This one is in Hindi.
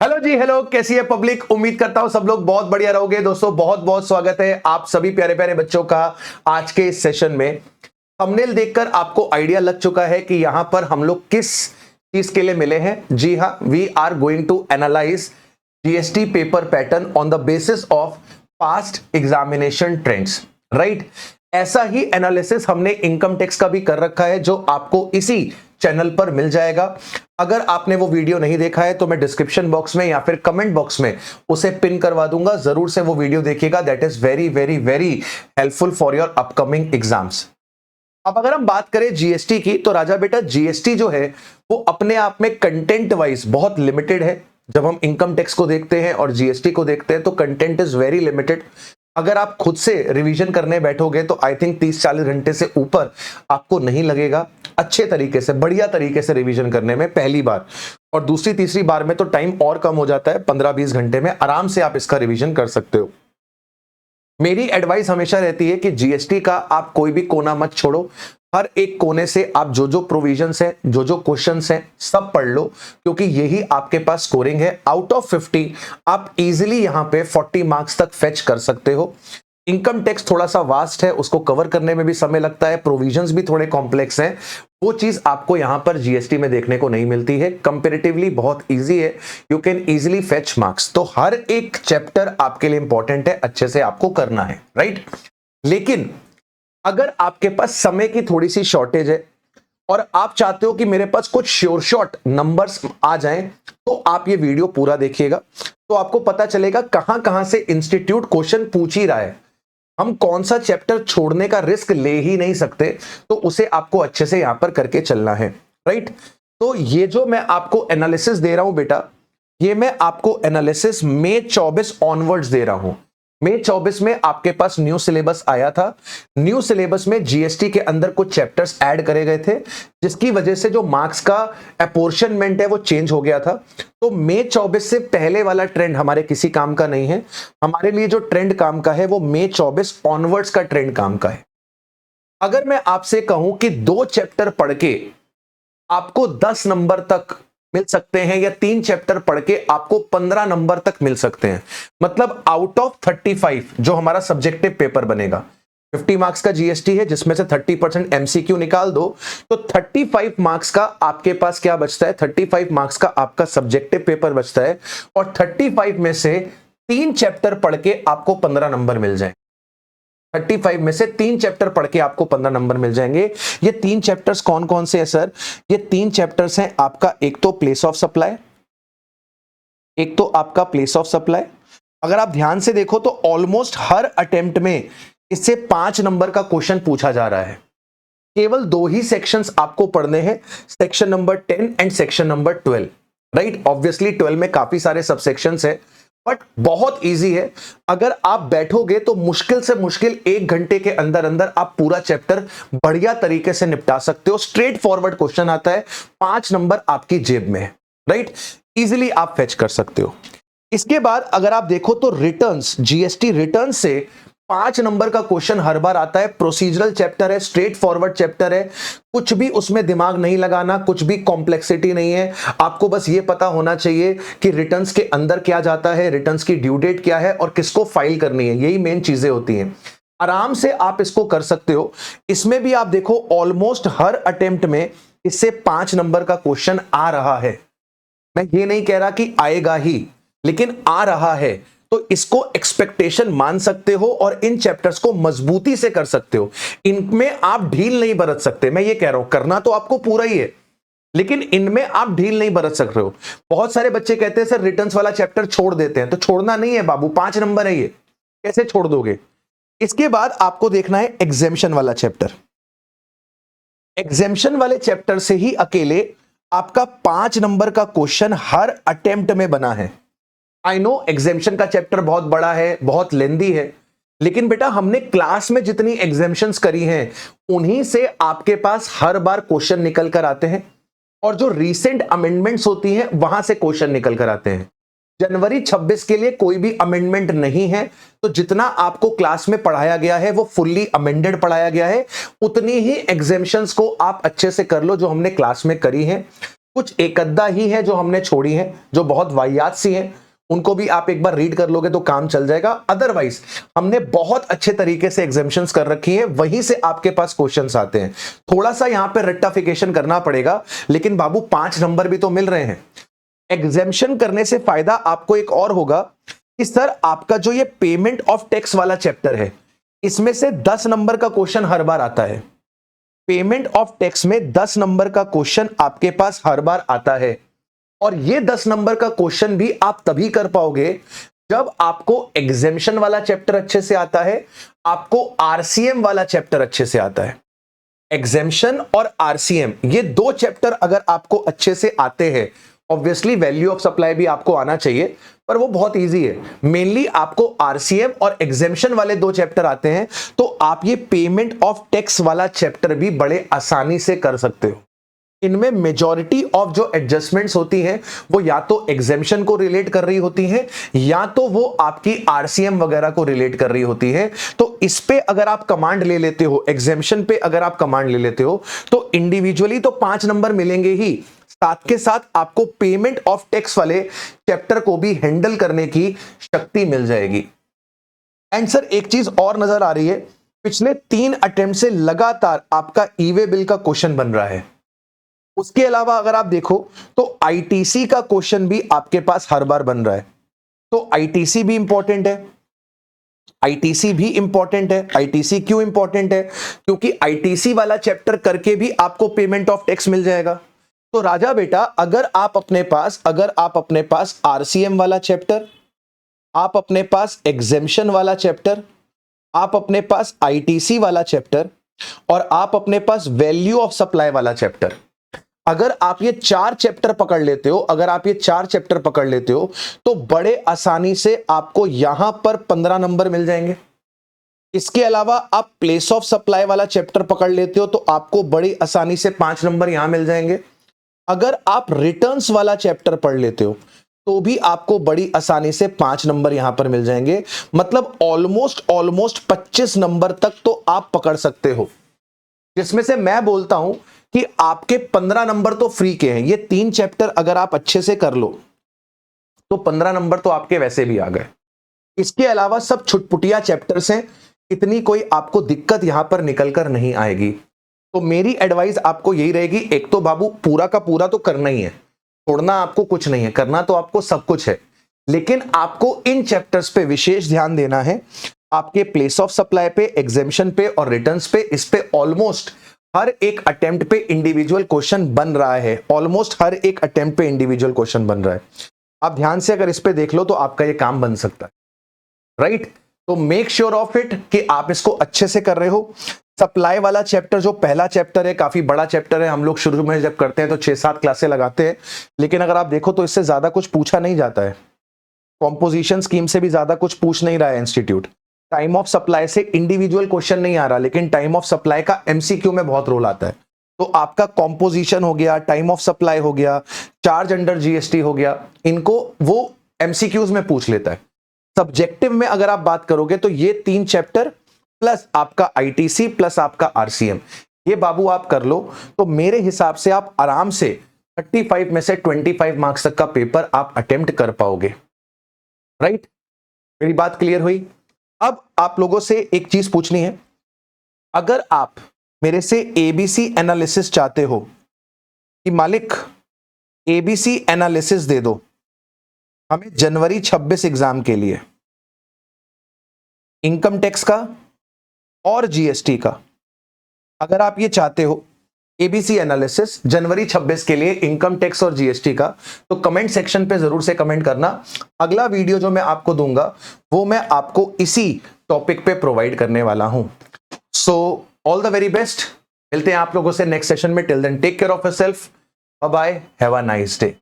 हेलो जी, हेलो। कैसी है पब्लिक? उम्मीद करता हूं सब लोग बहुत बढ़िया रहोगे। दोस्तों बहुत बहुत स्वागत है आप सभी प्यारे प्यारे बच्चों का आज के इस सेशन में। थंबनेल देखकर आपको आइडिया लग चुका है कि यहां पर हम लोग किस चीज के लिए मिले हैं। जी हां, we are going to analyse GST paper pattern on the basis of past examination trends, right. ऐसा ही एनालिसिस हमने इनकम टैक्स का भी कर रखा है, जो आपको इसी चैनल पर मिल जाएगा। अगर आपने वो वीडियो नहीं देखा है तो मैं डिस्क्रिप्शन बॉक्स में या फिर कमेंट बॉक्स में उसे पिन करवा दूंगा, जरूर से वो वीडियो देखिएगा। That is very very very helpful for your upcoming exams. अब अगर हम बात करें जीएसटी की, तो राजा बेटा जीएसटी जो है वो अपने आप में कंटेंट वाइज बहुत लिमिटेड है। जब हम इनकम टैक्स को देखते हैं और जीएसटी को देखते हैं तो कंटेंट इज वेरी लिमिटेड। अगर आप खुद से रिवीजन करने बैठोगे तो आई थिंक 30-40 घंटे से ऊपर आपको नहीं लगेगा अच्छे तरीके से, बढ़िया तरीके से रिवीजन करने में पहली बार। और दूसरी तीसरी बार में तो टाइम और कम हो जाता है, 15-20 घंटे में आराम से आप इसका रिवीजन कर सकते हो। मेरी एडवाइस हमेशा रहती है कि जीएसटी का आप कोई भी कोना मत छोड़ो। हर एक कोने से आप जो जो प्रोविजंस हैं, जो जो क्वेश्चंस हैं, सब पढ़ लो, क्योंकि यही आपके पास स्कोरिंग है। आउट ऑफ 50 आप इजीली यहां पे 40 मार्क्स तक फेच कर सकते हो। इनकम टैक्स थोड़ा सा वास्ट है, उसको कवर करने में भी समय लगता है, प्रोविजंस भी थोड़े कॉम्प्लेक्स हैं। वो चीज आपको यहां पर जीएसटी में देखने को नहीं मिलती है। कंपैरेटिवली बहुत इजी है, you can easily fetch marks. तो हर एक चैप्टर आपके लिए इंपॉर्टेंट है, अच्छे से आपको करना है, राइट। लेकिन अगर आपके पास समय की थोड़ी सी शॉर्टेज है और आप चाहते हो कि मेरे पास कुछ श्योर शॉट नंबर्स आ जाएं, तो आप ये वीडियो पूरा देखिएगा, तो आपको पता चलेगा कहां कहां से इंस्टीट्यूट क्वेश्चन पूछ ही रहा है। हम कौन सा चैप्टर छोड़ने का रिस्क ले ही नहीं सकते, तो उसे आपको अच्छे से यहां पर करके चलना है, राइट। तो ये जो मैं आपको एनालिसिस दे रहा हूं बेटा, ये मैं आपको एनालिसिस मई 24 ऑनवर्ड्स दे रहा हूं। मई 24 में आपके पास न्यू सिलेबस आया था। न्यू सिलेबस में जीएसटी के अंदर कुछ चैप्टर्स ऐड करे गए थे, जिसकी वजह से जो मार्क्स का अपोर्शनमेंट है वो चेंज हो गया था। तो मई 24 से पहले वाला ट्रेंड हमारे किसी काम का नहीं है। हमारे लिए जो ट्रेंड काम का है वो मई 24 ऑनवर्ड्स का ट्रेंड काम का है। अगर मैं आपसे कहूं कि 2 चैप्टर पढ़ के आपको 10 नंबर तक मिल सकते हैं, या 3 चैप्टर पढ़ के आपको 15 नंबर तक मिल सकते हैं, मतलब आउट ऑफ 35 जो हमारा सब्जेक्टिव पेपर बनेगा, 50 मार्क्स का जीएसटी है जिसमें से 30% एमसीक्यू निकाल दो, तो 35 मार्क्स का आपके पास क्या बचता है? 35 मार्क्स का आपका सब्जेक्टिव पेपर बचता है। और 35 में से 3 चैप्टर पढ़ के आपको 15 नंबर मिल जाए। 35 में से 3 चैप्टर पढ़ के आपको 15 नंबर मिल जाएंगे। ये 3 चैप्टर्स कौन कौन से हैं सर? ये 3 चैप्टर्स हैं आपका, एक तो प्लेस ऑफ सप्लाई, एक तो आपका प्लेस ऑफ सप्लाई। अगर आप ध्यान से देखो तो ऑलमोस्ट हर अटेम्प्ट में इससे 5 नंबर का क्वेश्चन पूछा जा रहा है। केवल 2 ही सेक्शंस आपको पढ़ने हैं, section number 10 and section number 12, right. Obviously 12 में काफी सारे सबसेक्शंस है, बट बहुत इजी है। अगर आप बैठोगे तो मुश्किल से मुश्किल 1 घंटे के अंदर अंदर आप पूरा चैप्टर बढ़िया तरीके से निपटा सकते हो। स्ट्रेट फॉरवर्ड क्वेश्चन आता है, 5 नंबर आपकी जेब में है, राइट। इजीली आप फेच कर सकते हो। इसके बाद अगर आप देखो तो रिटर्न्स, जीएसटी रिटर्न से 5 नंबर का क्वेश्चन हर बार आता है। प्रोसीजरल चैप्टर है, स्ट्रेट फॉरवर्ड चैप्टर है, कुछ भी उसमें दिमाग नहीं लगाना, कुछ भी कॉम्प्लेक्सिटी नहीं है। आपको बस ये पता होना चाहिए कि रिटर्न्स के अंदर क्या जाता है, रिटर्न्स की ड्यू डेट क्या है और किसको फाइल करनी है, यही मेन चीजें होती हैं। आराम से आप इसको कर सकते हो। इसमें भी आप देखो ऑलमोस्ट हर अटेम्प्ट में इससे 5 नंबर का क्वेश्चन आ रहा है। मैं ये नहीं कह रहा कि आएगा ही, लेकिन आ रहा है, तो इसको एक्सपेक्टेशन मान सकते हो और इन चैप्टर्स को मजबूती से कर सकते हो। इनमें आप ढील नहीं बरत सकते। मैं ये कह रहा हूं, करना तो आपको पूरा ही है, लेकिन इनमें आप ढील नहीं बरत सक रहे हो। बहुत सारे बच्चे कहते हैं सर रिटर्न्स वाला चैप्टर छोड़ देते हैं, तो छोड़ना नहीं है बाबू, 5 नंबर है ये, कैसे छोड़ दोगे? इसके बाद आपको देखना है एग्जेम्पशन वाला चैप्टर। एग्जेम्पशन वाले चैप्टर से ही अकेले आपका 5 नंबर का क्वेश्चन हर अटेम्प्ट में बना है। आई नो एग्जेम्पशन का चैप्टर बहुत बड़ा है, बहुत लेंदी है, लेकिन बेटा हमने क्लास में जितनी एग्जेम्पशंस करी हैं उन्हीं से आपके पास हर बार क्वेश्चन निकल कर आते हैं, और जो रीसेंट अमेंडमेंट्स होती हैं वहां से क्वेश्चन निकल कर आते हैं। जनवरी 26 के लिए कोई भी अमेंडमेंट नहीं है, तो जितना आपको क्लास में पढ़ाया गया है वो फुल्ली अमेंडेड पढ़ाया गया है। उतनी ही एग्जेम्पशंस को आप अच्छे से कर लो जो हमने क्लास में करी है। कुछ एक अद्धा ही है जो हमने छोड़ी है, जो बहुत वाहियात सी है, उनको भी आप एक बार रीड कर लोगे तो काम चल जाएगा। अदरवाइज हमने बहुत अच्छे तरीके से एग्जाम्पशंस कर रखी है, वहीं से आपके पास क्वेश्चंस आते हैं। थोड़ा सा यहां पे रेक्टिफिकेशन करना पड़ेगा, लेकिन बाबू 5 नंबर भी तो मिल रहे हैं। एग्जाम्पशन करने से फायदा आपको एक और होगा कि सर आपका जो ये पेमेंट ऑफ टैक्स वाला चैप्टर है, इसमें से 10 नंबर का क्वेश्चन हर बार आता है। पेमेंट ऑफ टैक्स में 10 नंबर का क्वेश्चन आपके पास हर बार आता है, और ये 10 नंबर का क्वेश्चन भी आप तभी कर पाओगे जब आपको एग्जेम्पशन वाला चैप्टर अच्छे से आता है, आपको आरसीएम वाला चैप्टर अच्छे से आता है। एग्जेम्पशन और आरसीएम, ये 2 चैप्टर अगर आपको अच्छे से आते हैं, ऑब्वियसली वैल्यू ऑफ सप्लाई भी आपको आना चाहिए, पर वो बहुत इजी है। मेनली आपको आरसीएम और एग्जेम्पशन वाले 2 चैप्टर आते हैं, तो आप ये पेमेंट ऑफ टैक्स वाला चैप्टर भी बड़े आसानी से कर सकते हो। इनमें मेजॉरिटी ऑफ जो एडजस्टमेंट्स होती हैं वो या तो एग्जेम्पशन को रिलेट कर रही होती हैं, या तो वो आपकी आरसीएम वगैरह को रिलेट कर रही होती है। तो इस पे अगर आप कमांड ले लेते हो, एग्जेम्पशन पे अगर आप कमांड ले लेते हो, तो इंडिविजुअली तो 5 नंबर मिलेंगे ही, साथ के साथ आपको पेमेंट ऑफ टैक्स वाले चैप्टर को भी हैंडल करने की शक्ति मिल जाएगी। एंड सर एक चीज और नजर आ रही है, पिछले 3 अटेम्प्ट से लगातार आपका ई वे बिल का क्वेश्चन बन रहा है। उसके अलावा अगर आप देखो तो आईटीसी का क्वेश्चन भी आपके पास हर बार बन रहा है। तो आईटीसी भी इंपॉर्टेंट है, आईटीसी भी इंपॉर्टेंट है। आईटीसी क्यों इंपॉर्टेंट है? क्योंकि आईटीसी वाला चैप्टर करके भी आपको पेमेंट ऑफ टैक्स मिल जाएगा। तो राजा बेटा अगर आप अपने पास आरसीएम वाला चैप्टर, आप अपने पास एग्जेम्पशन वाला चैप्टर, आप अपने पास आईटीसी वाला चैप्टर, और आप अपने पास वैल्यू ऑफ सप्लाई वाला चैप्टर, अगर आप ये 4 चैप्टर पकड़ लेते हो, तो बड़े आसानी से आपको यहां पर 15 नंबर मिल जाएंगे। इसके अलावा आप प्लेस ऑफ सप्लाई वाला चैप्टर पकड़ लेते हो तो आपको बड़ी आसानी से 5 नंबर यहां मिल जाएंगे। अगर आप रिटर्न्स वाला चैप्टर पढ़ लेते हो तो भी आपको बड़ी आसानी से 5 नंबर यहां पर मिल जाएंगे। मतलब ऑलमोस्ट 25 नंबर तक तो आप पकड़ सकते हो, जिसमें से मैं बोलता हूं कि आपके 15 नंबर तो फ्री के हैं। ये 3 चैप्टर अगर आप अच्छे से कर लो तो 15 नंबर तो आपके वैसे भी आ गए। इसके अलावा सब छुटपुटिया चैप्टर्स हैं, इतनी कोई आपको दिक्कत यहां पर निकल कर नहीं आएगी। तो मेरी एडवाइस आपको यही रहेगी, एक तो बाबू पूरा का पूरा तो करना ही है, छोड़ना आपको कुछ नहीं है, करना तो आपको सब कुछ है, लेकिन आपको इन चैप्टर्स पे विशेष ध्यान देना है। आपके प्लेस ऑफ सप्लाई पे, एग्जेम्पशन पे और रिटर्न्स पे, इस पे ऑलमोस्ट हर एक अटेम्प्ट पे इंडिविजुअल क्वेश्चन बन रहा है। ऑलमोस्ट हर एक अटेम्प्ट पे इंडिविजुअल क्वेश्चन बन रहा है। आप ध्यान से अगर इस पे देख लो तो आपका ये काम बन सकता है, राइट? तो मेक श्योर ऑफ इट कि आप इसको अच्छे से कर रहे हो। सप्लाई वाला चैप्टर जो पहला चैप्टर है, काफी बड़ा चैप्टर है। हम लोग शुरू में जब करते हैं तो 6-7 क्लासें लगाते हैं, लेकिन अगर आप देखो तो इससे ज्यादा कुछ पूछा नहीं जाता है। कॉम्पोजिशन स्कीम से भी ज्यादा कुछ पूछ नहीं रहा है इंस्टीट्यूट। टाइम ऑफ सप्लाई से इंडिविजुअल क्वेश्चन नहीं आ रहा, लेकिन टाइम ऑफ सप्लाई का एमसीक्यू में बहुत रोल आता है। तो आपका कॉम्पोजिशन हो गया, टाइम ऑफ सप्लाई हो गया, चार्ज अंडर जीएसटी हो गया, इनको वो एमसीक्यूज में पूछ लेता है। सब्जेक्टिव में अगर आप बात करोगे तो ये 3 चैप्टर प्लस आपका आईटीसी प्लस आपका आरसीएम, ये बाबू आप कर लो तो मेरे हिसाब से आप आराम से 35 में से 25 मार्क्स तक का पेपर आप अटेम्प्ट कर पाओगे, राइट? मेरी बात क्लियर हुई? अब आप लोगों से एक चीज पूछनी है, अगर आप मेरे से एबीसी एनालिसिस चाहते हो कि मालिक एबीसी एनालिसिस दे दो हमें जनवरी 26 एग्जाम के लिए, इनकम टैक्स का और जीएसटी का, अगर आप ये चाहते हो एबीसी एनालिसिस जनवरी 26 के लिए इनकम टैक्स और जीएसटी का, तो कमेंट सेक्शन पे जरूर से कमेंट करना। अगला वीडियो जो मैं आपको दूंगा वो मैं आपको इसी टॉपिक पे प्रोवाइड करने वाला हूं। So all the very best, मिलते हैं आप लोगों से नेक्स्ट सेशन में। Till then take care of yourself, bye bye, have a nice day.